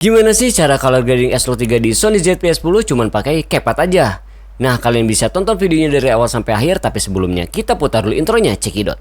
Gimana sih cara color grading S-Log 3 di Sony ZV-E10 cuman pakai CapCut aja? Nah, kalian bisa tonton videonya dari awal sampai akhir, tapi sebelumnya kita putar dulu intronya, cekidot.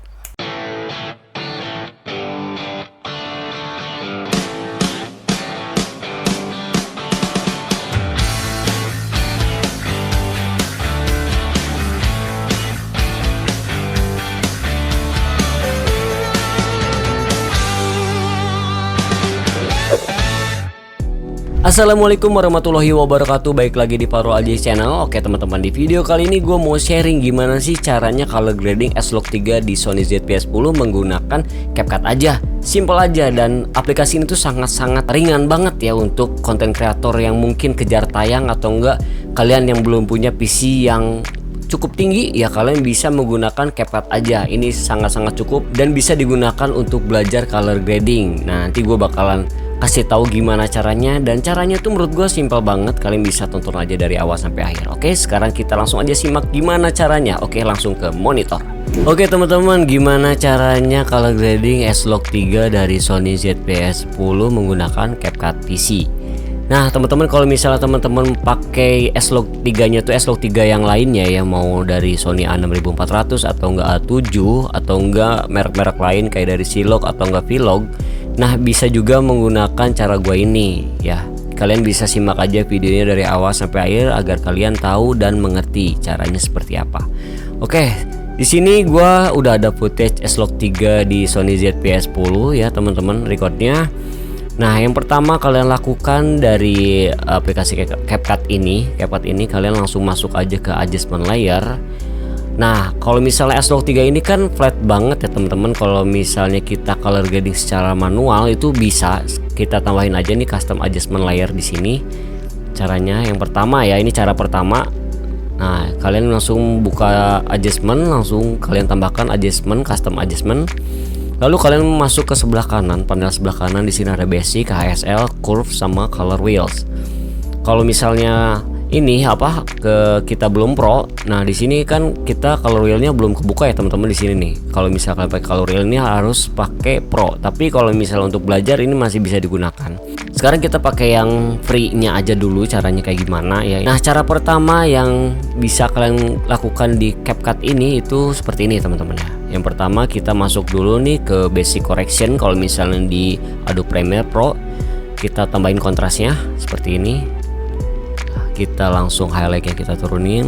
Assalamualaikum warahmatullahi wabarakatuh. Baik lagi di Farul Aziz Channel. Oke teman-teman, di video kali ini gue mau sharing gimana sih caranya color grading S-Log 3 di Sony ZV-E10 menggunakan CapCut aja. Simple aja, dan aplikasi ini tuh sangat-sangat ringan banget ya untuk konten kreator yang mungkin kejar tayang atau enggak kalian yang belum punya PC yang cukup tinggi ya, kalian bisa menggunakan CapCut aja. Ini sangat-sangat cukup dan bisa digunakan untuk belajar color grading. Nah, nanti gue bakalan kasih tahu gimana caranya, dan caranya tuh menurut gue simpel banget. Kalian bisa tonton aja dari awal sampai akhir. Oke, sekarang kita langsung aja simak gimana caranya. Oke, langsung ke monitor. Oke teman-teman, gimana caranya color grading S-Log 3 dari Sony ZV-E10 menggunakan CapCut PC. Nah teman-teman, kalau misalnya teman-teman pakai S-Log 3 nya tuh S-Log 3 yang lainnya ya, mau dari Sony A6400 atau enggak A7 atau enggak merek-merek lain kayak dari Silog atau enggak Vlog, nah bisa juga menggunakan cara gua ini ya. Kalian bisa simak aja videonya dari awal sampai akhir agar kalian tahu dan mengerti caranya seperti apa. Oke, di sini gua udah ada footage S-Log 3 di Sony ZV-E10 ya teman-teman, recordnya. Nah, yang pertama kalian lakukan dari aplikasi CapCut ini, kalian langsung masuk aja ke adjustment layer. Nah, kalau misalnya S-Log 3 ini kan flat banget ya teman-teman. Kalau misalnya kita color grading secara manual itu bisa kita tambahin aja nih custom adjustment layer di sini. Caranya yang pertama ya, ini cara pertama. Nah, kalian langsung buka adjustment, langsung kalian tambahkan adjustment, custom adjustment. Lalu kalian masuk ke sebelah kanan, panel sebelah kanan. Di sini ada basic, HSL, curve, sama color wheels. Kalau misalnya ini kita belum pro, nah di sini kan kita color wheelnya belum kebuka ya teman-teman di sini nih. Kalau misalkan pakai color wheel ini harus pakai pro, tapi kalau misalnya untuk belajar ini masih bisa digunakan. Sekarang kita pakai yang free-nya aja dulu, caranya kayak gimana ya. Nah, cara pertama yang bisa kalian lakukan di CapCut ini itu seperti ini teman-teman ya. Yang pertama kita masuk dulu nih ke basic correction. Kalau misalnya di Adobe Premiere Pro, kita tambahin kontrasnya seperti ini. Kita langsung highlightnya kita turunin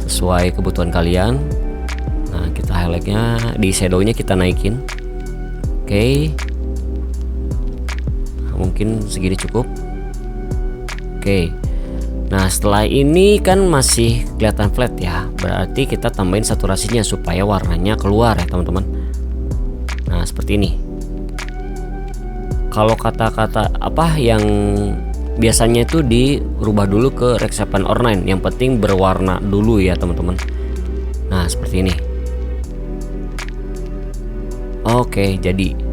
sesuai kebutuhan kalian. Nah, kita highlightnya, di shadownya kita naikin. Oke, mungkin segini cukup. Oke, nah setelah ini kan masih kelihatan flat ya, berarti kita tambahin saturasinya supaya warnanya keluar ya teman-teman. Nah seperti ini. Kalau kata-kata yang biasanya itu dirubah dulu ke Reshapen Ornament, yang penting berwarna dulu ya teman-teman. Nah seperti ini. Oke, jadi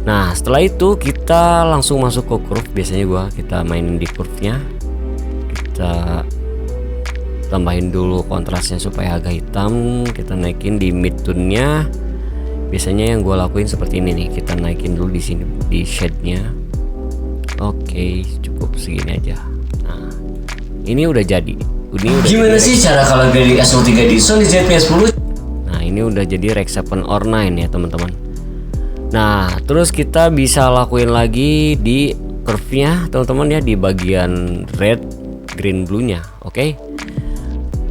nah setelah itu kita langsung masuk ke curve. Biasanya kita mainin di curve-nya. Kita tambahin dulu kontrasnya supaya agak hitam. Kita naikin di mid tone-nya. Biasanya yang gue lakuin seperti ini nih. Kita naikin dulu di sini di shade-nya. Oke, cukup segini aja. Nah, ini udah jadi. Gimana sih cara color grading S-Log 3 di Sony ZV-E10? Nah, ini udah jadi Reshapen Ornament ya teman-teman. Nah, terus kita bisa lakuin lagi di curve-nya teman-teman ya, di bagian red, green, blue-nya. Oke.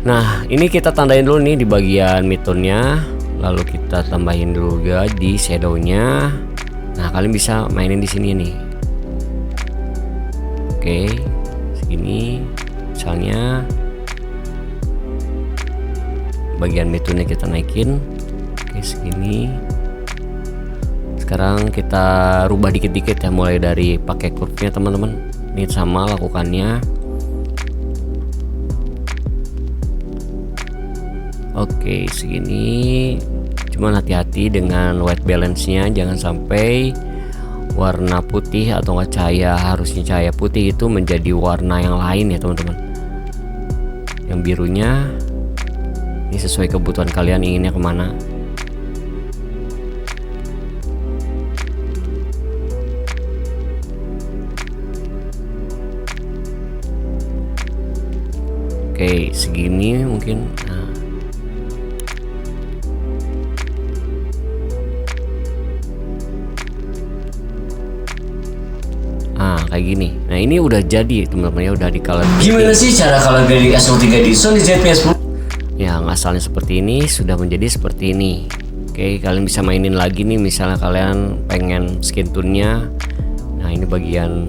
Nah, ini kita tandain dulu nih di bagian midtone-nya. Lalu kita tambahin dulu juga di shadow-nya. Nah, kalian bisa mainin di sini nih. Oke, segini. Misalnya bagian midtone-nya kita naikin. Oke, segini. Sekarang kita rubah dikit-dikit ya, mulai dari pakai curve-nya teman-teman. Ini sama lakukannya. Oke, segini. Cuman hati-hati dengan white balance-nya, jangan sampai warna putih atau harusnya cahaya putih itu menjadi warna yang lain ya teman-teman. Yang birunya ini sesuai kebutuhan kalian, inginnya kemana. Oke, segini mungkin. Kayak gini. Nah, ini udah jadi teman-teman ya, udah di color. Gimana sih cara color grading S03 di Sony ZV-10? Ya, asalnya seperti ini sudah menjadi seperti ini. Oke, kalian bisa mainin lagi nih, misalnya kalian pengen skin tone-nya. Nah, ini bagian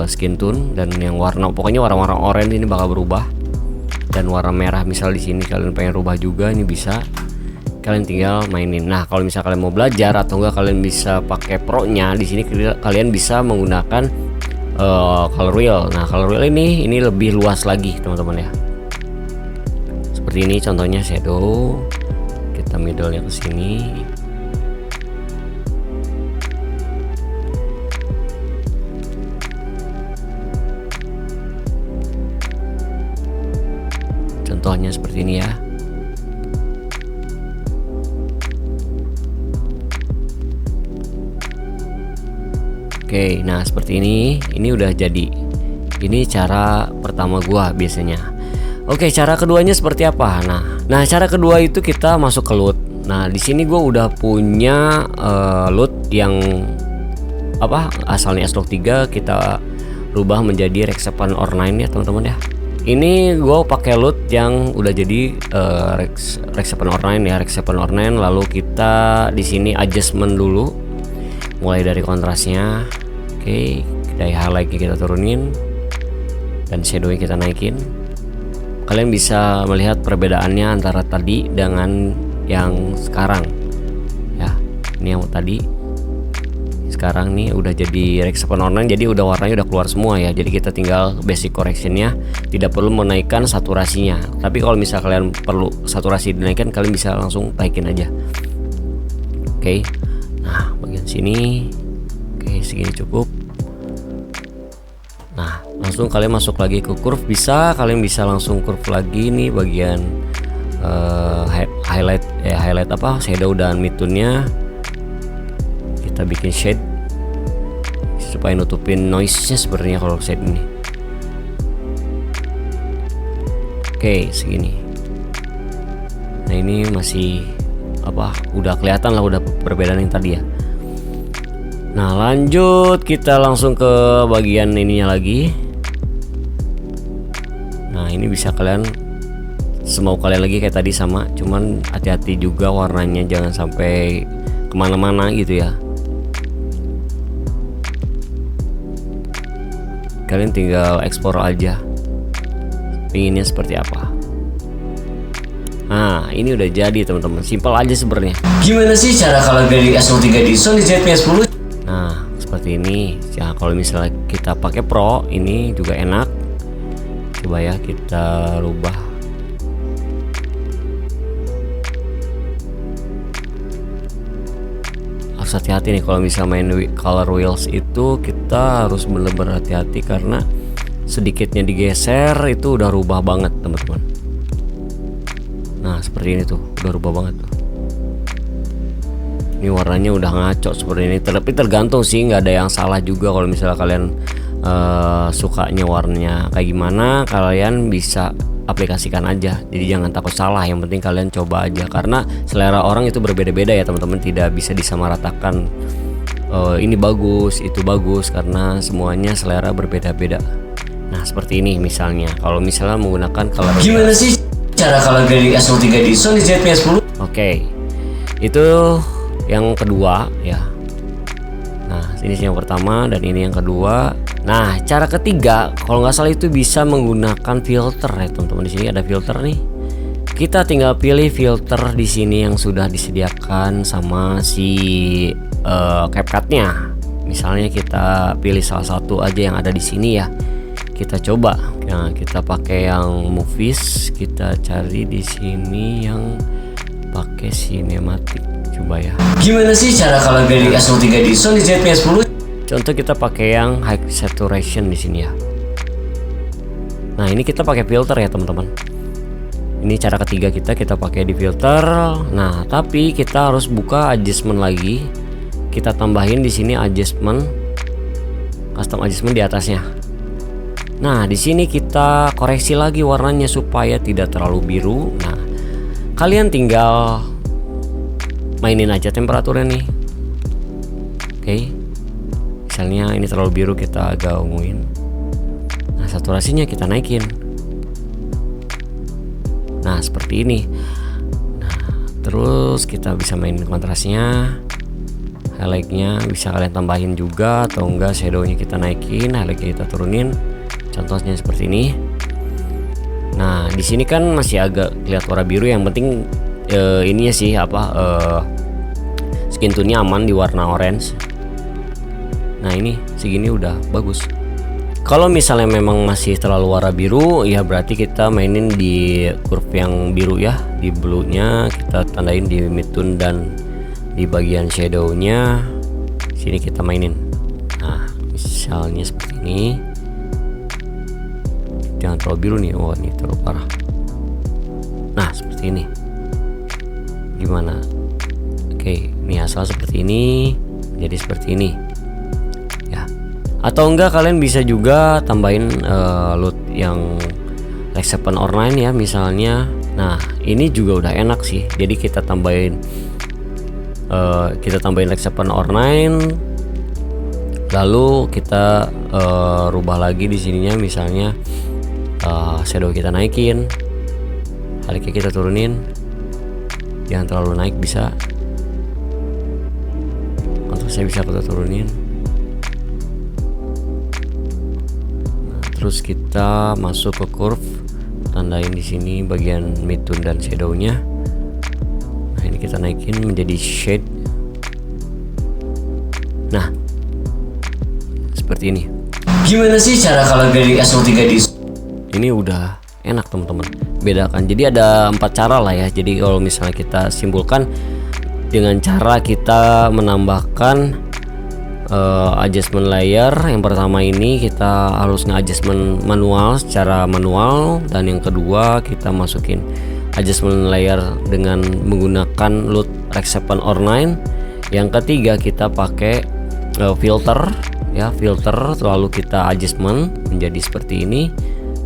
skin tone, dan yang warna, pokoknya warna-warna oranye ini bakal berubah. Dan warna merah misal di sini kalian pengen rubah juga, ini bisa. Kalian tinggal mainin. Nah, kalau misalnya kalian mau belajar atau enggak kalian bisa pakai pro-nya, di sini kalian bisa menggunakan color wheel. Nah, color wheel ini lebih luas lagi teman-teman ya. Seperti ini contohnya shadow. Kita middle-nya ke sini. Contohnya seperti ini ya. Oke, nah seperti ini udah jadi. Ini cara pertama gua biasanya. Oke, cara keduanya seperti apa? Nah cara kedua itu kita masuk ke loot. Nah, di sini gua udah punya loot yang asalnya S3 kita rubah menjadi Rexapan Ornine ya teman-teman ya. Ini gue pakai loot yang udah jadi Rexapan Ornine ya, Rexapan Ornine. Lalu kita di sini adjustment dulu, mulai dari kontrasnya. Oke, dari highlight kita turunin dan shadownya kita naikin. Kalian bisa melihat perbedaannya antara tadi dengan yang sekarang ya. Ini yang tadi, sekarang nih udah jadi Rexapan Ornine, jadi udah warnanya udah keluar semua ya. Jadi kita tinggal basic correctionnya, tidak perlu menaikkan saturasinya. Tapi kalau misal kalian perlu saturasi dinaikkan, kalian bisa langsung naikin aja. Oke, nah bagian sini, oke segini cukup. Nah, langsung kalian masuk lagi ke curve, bisa kalian bisa langsung curve lagi nih bagian highlight shadow dan midtone-nya. Kita bikin shade supaya nutupin noise-nya sebenarnya kalau shade ini. Oke, segini. Nah, ini masih udah kelihatan lah, udah perbedaan yang tadi ya. Nah, lanjut kita langsung ke bagian ininya lagi. Nah, ini bisa kalian semau kalian lagi kayak tadi sama, cuman hati-hati juga warnanya jangan sampai kemana-mana gitu ya. Kalian tinggal ekspor aja pinginnya seperti apa. Nah, ini udah jadi teman-teman, simpel aja sebenarnya. Gimana sih cara color grading S03 di Sony ZV-10? Nah, seperti ini ya. Kalau misalnya kita pakai pro, ini juga enak. Coba ya kita rubah. Harus hati-hati nih kalau misalnya main color wheels itu, kita harus bener-bener hati-hati karena sedikitnya digeser itu udah rubah banget teman-teman. Nah, seperti ini tuh, udah rubah banget tuh. Ini warnanya udah ngaco seperti ini. Tapi tergantung sih, nggak ada yang salah juga. Kalau misalnya kalian sukanya warnanya kayak gimana, kalian bisa aplikasikan aja. Jadi jangan takut salah, yang penting kalian coba aja. Karena selera orang itu berbeda-beda ya teman-teman, tidak bisa disamaratakan ini bagus, itu bagus, karena semuanya selera berbeda-beda. Nah, seperti ini misalnya. Kalau misalnya menggunakan color, gimana sih cara color grading S03 di Sony ZV-10? Oke, itu yang kedua ya. Nah, ini yang pertama dan ini yang kedua. Nah, cara ketiga kalau nggak salah itu bisa menggunakan filter ya teman-teman. Di sini ada filter nih. Kita tinggal pilih filter di sini yang sudah disediakan sama si CapCut-nya. Misalnya kita pilih salah satu aja yang ada di sini ya. Kita coba. Nah, kita pakai yang movies. Kita cari di sini yang pakai cinematic. Coba ya. Gimana sih cara color grading S03 di Sony ZV-10? Contoh kita pakai yang high saturation di sini ya. Nah, ini kita pakai filter ya teman-teman. Ini cara ketiga kita pakai di filter. Nah, tapi kita harus buka adjustment lagi. Kita tambahin di sini adjustment, custom adjustment di atasnya. Nah, di sini kita koreksi lagi warnanya supaya tidak terlalu biru. Nah, kalian tinggal mainin aja temperaturnya nih. Oke. Misalnya ini terlalu biru, kita agak unguin. Nah, saturasinya kita naikin. Nah, seperti ini. Nah, terus kita bisa mainin kontrasnya. Highlightnya bisa kalian tambahin juga, atau enggak shadownya kita naikin, highlightnya kita turunin. Contohnya seperti ini. Nah, di sini kan masih agak kelihatan warna biru. Yang penting ininya sih skin tone-nya aman di warna orange. Nah, ini segini udah bagus. Kalau misalnya memang masih terlalu warna biru, ya berarti kita mainin di curve yang biru ya. Di blue-nya kita tandain di mid tone, dan di bagian shadow-nya sini kita mainin. Nah, misalnya seperti ini. Jangan terlalu biru nih. Oh, ini terlalu parah. Nah, seperti ini. Gimana? Oke, ini asal seperti ini, jadi seperti ini ya. Atau enggak kalian bisa juga tambahin loot yang like 7 or 9 ya misalnya. Nah, ini juga udah enak sih. Jadi kita tambahin like 7 or 9, lalu kita rubah lagi di sininya, misalnya shadow kita naikin, highlightnya kita turunin, jangan terlalu naik, bisa. Untuk saya bisa kita turunin. Nah, terus kita masuk ke curve, tandain di sini bagian mid tone dan shadownya. Nah, ini kita naikin menjadi shade. Nah, seperti ini. Gimana sih cara color grading S03 di ini? Udah enak teman-teman, bedakan. Jadi ada 4 cara lah ya. Jadi kalau misalnya kita simpulkan dengan cara kita menambahkan adjustment layer. Yang pertama ini kita harus nge-adjustment manual secara manual, dan yang kedua kita masukin adjustment layer dengan menggunakan loot rec 7 or 9. Yang ketiga kita pakai filter ya, filter, lalu kita adjustment menjadi seperti ini.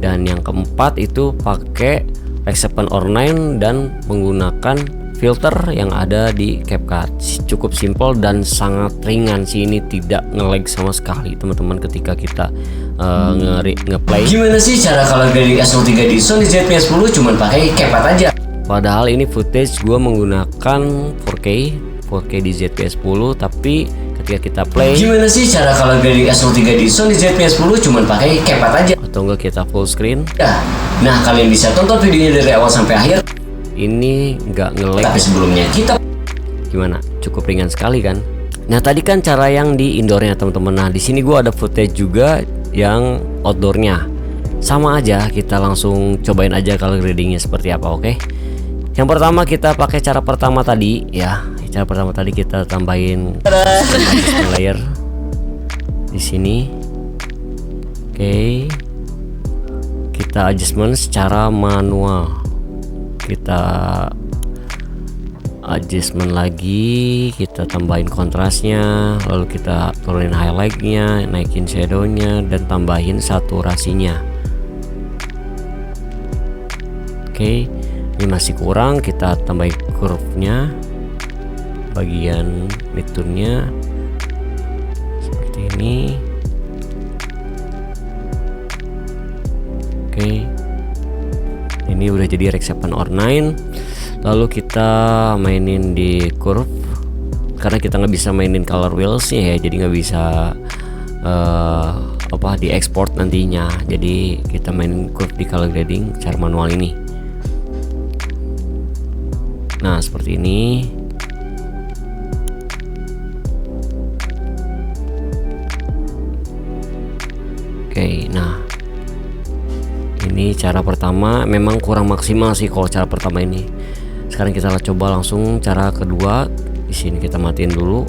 Dan yang keempat itu pakai rec 7 or 9 dan menggunakan filter yang ada di CapCut. Cukup simpel dan sangat ringan sih, ini tidak nge-lag sama sekali teman-teman ketika kita nge-play. Gimana sih cara color grading S03 di Sony ZV-10 cuman pakai CapCut aja? Padahal ini footage gue menggunakan 4K di ZV-10, tapi ketika kita play, gimana sih cara color grading S03 di Sony ZV-10 cuman pakai CapCut aja, atau enggak kita full screen ya. Nah, kalian bisa tonton videonya dari awal sampai akhir. Ini nggak nge-lag. Tapi sebelumnya kita gimana? Cukup ringan sekali kan? Nah, tadi kan cara yang di indoornya teman-teman. Nah, di sini gua ada footage juga yang outdoornya. Sama aja, kita langsung cobain aja color gradingnya seperti apa, oke? Yang pertama kita pakai cara pertama tadi ya. Cara pertama tadi kita tambahin layer di sini. Oke. Kita adjustment secara manual. Kita adjustment lagi, kita tambahin kontrasnya, lalu kita turunin highlightnya, naikin shadownya, dan tambahin saturasinya. Oke, ini masih kurang, kita tambahin curve-nya, bagian mid tone-nya seperti ini. Oke, ini udah jadi rec 7 or 9. Lalu kita mainin di curve, karena kita nggak bisa mainin color wheels-nya ya, jadi nggak bisa di export nantinya. Jadi kita mainin curve di color grading cara manual ini. Nah, seperti ini. Oke, nah ini cara pertama, memang kurang maksimal sih kalau cara pertama ini. Sekarang kita coba langsung cara kedua. Di sini kita matiin dulu.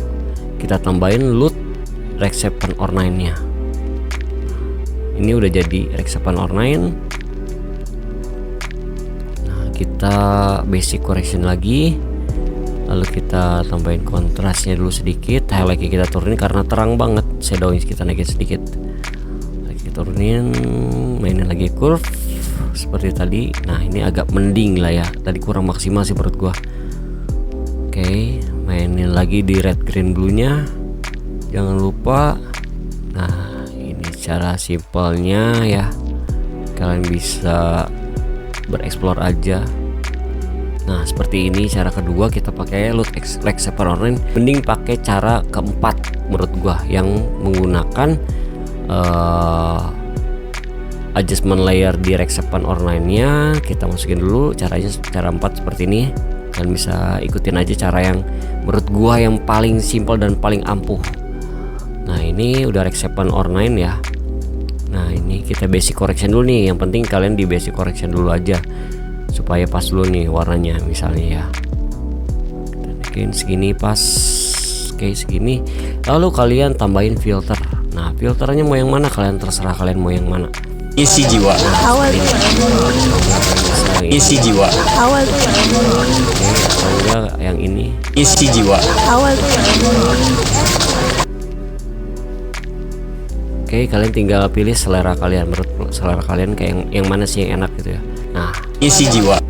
Kita tambahin loot rec 7 or 9-nya. Ini udah jadi rec 7 or 9. Nah, kita basic correction lagi. Lalu kita tambahin kontrasnya dulu sedikit. Highlightnya kita turunin karena terang banget. Shadownya kita naikin sedikit. kita turunin, mainin lagi curve seperti tadi. Nah ini agak mending lah ya, tadi kurang maksimal sih menurut gua. Oke, mainin lagi di red green blue nya, jangan lupa. Nah ini cara simpelnya ya, kalian bisa bereksplor aja. Nah seperti ini cara kedua, kita pakai load Rexhaven Online. Mending pakai cara keempat menurut gua, yang menggunakan adjustment layer di Rexhaven Online nya. Kita masukin dulu caranya, cara 4 seperti ini. Kalian bisa ikutin aja cara yang menurut gua yang paling simpel dan paling ampuh. Nah ini udah Rexhaven Online ya. Nah ini kita basic correction dulu nih, yang penting kalian di basic correction dulu aja supaya pas dulu nih warnanya misalnya ya. Kita bikin segini pas, oke segini. Lalu kalian tambahin filter. Nah filternya mau yang mana, kalian terserah kalian mau yang mana. Isi jiwa. Awal. Isi jiwa. Awal. Oke, atau enggak yang ini. Isi jiwa. Awal. Oke, kalian tinggal pilih selera kalian. Menurut selera kalian kayak yang mana sih yang enak gitu ya. Nah, Isi jiwa.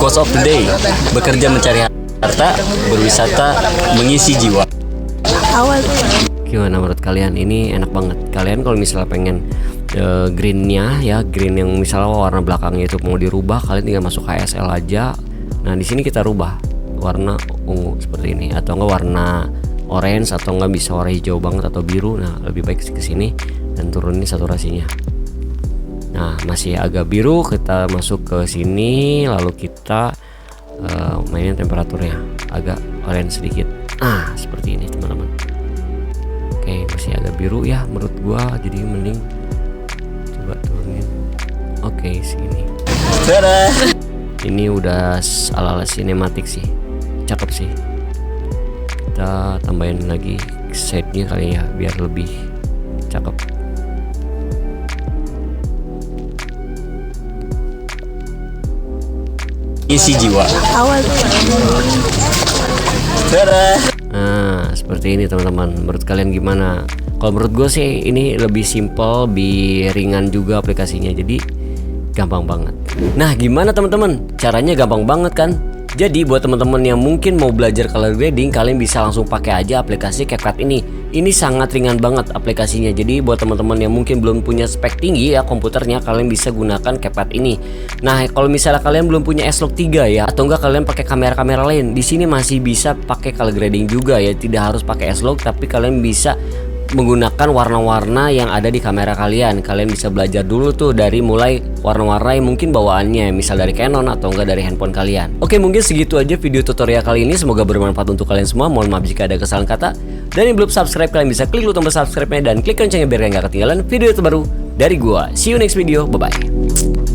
Cost of the day. Bekerja mencari harta, berwisata, mengisi jiwa. Awal. gimana menurut kalian? Ini enak banget. Kalian kalau misalnya pengen greennya ya, green yang misalnya warna belakangnya itu mau dirubah, kalian tinggal masuk HSL aja. Nah di sini kita rubah warna ungu seperti ini, atau enggak warna orange, atau enggak bisa warna hijau banget atau biru. Nah lebih baik ke sini dan turunin saturasinya. Nah masih agak biru, kita masuk ke sini, lalu kita mainin temperaturnya agak orange sedikit. Ah seperti ini teman-teman. Oke masih agak biru ya menurut gua, jadi mending coba turunin. Oke segini. Dadah. Ini udah ala-ala sinematik sih, cakep sih. Kita tambahin lagi shade-nya kali ya, biar lebih cakep. Isi jiwa. Awal. Dadah. Nah seperti ini teman-teman, menurut kalian gimana? Kalau menurut gue sih ini lebih simple, lebih ringan juga aplikasinya, jadi gampang banget. Nah gimana teman-teman? Caranya gampang banget kan? Jadi buat teman-teman yang mungkin mau belajar color grading, kalian bisa langsung pakai aja aplikasi CapCut ini. Ini sangat ringan banget aplikasinya. Jadi buat teman-teman yang mungkin belum punya spek tinggi ya komputernya, kalian bisa gunakan CapCut ini. Nah kalau misalnya kalian belum punya S-Log 3 ya, atau enggak kalian pakai kamera-kamera lain, di sini masih bisa pakai color grading juga ya. Tidak harus pakai S-Log, tapi kalian bisa menggunakan warna-warna yang ada di kamera kalian. Kalian bisa belajar dulu tuh dari mulai warna-warna yang mungkin bawaannya, misal dari Canon atau enggak dari handphone kalian. Oke mungkin segitu aja video tutorial kali ini, semoga bermanfaat untuk kalian semua. Mohon maaf jika ada kesalahan kata. Dan yang belum subscribe, kalian bisa klik tombol subscribe-nya dan klik loncengnya biar kalian gak ketinggalan video terbaru dari gua. See you next video, bye bye.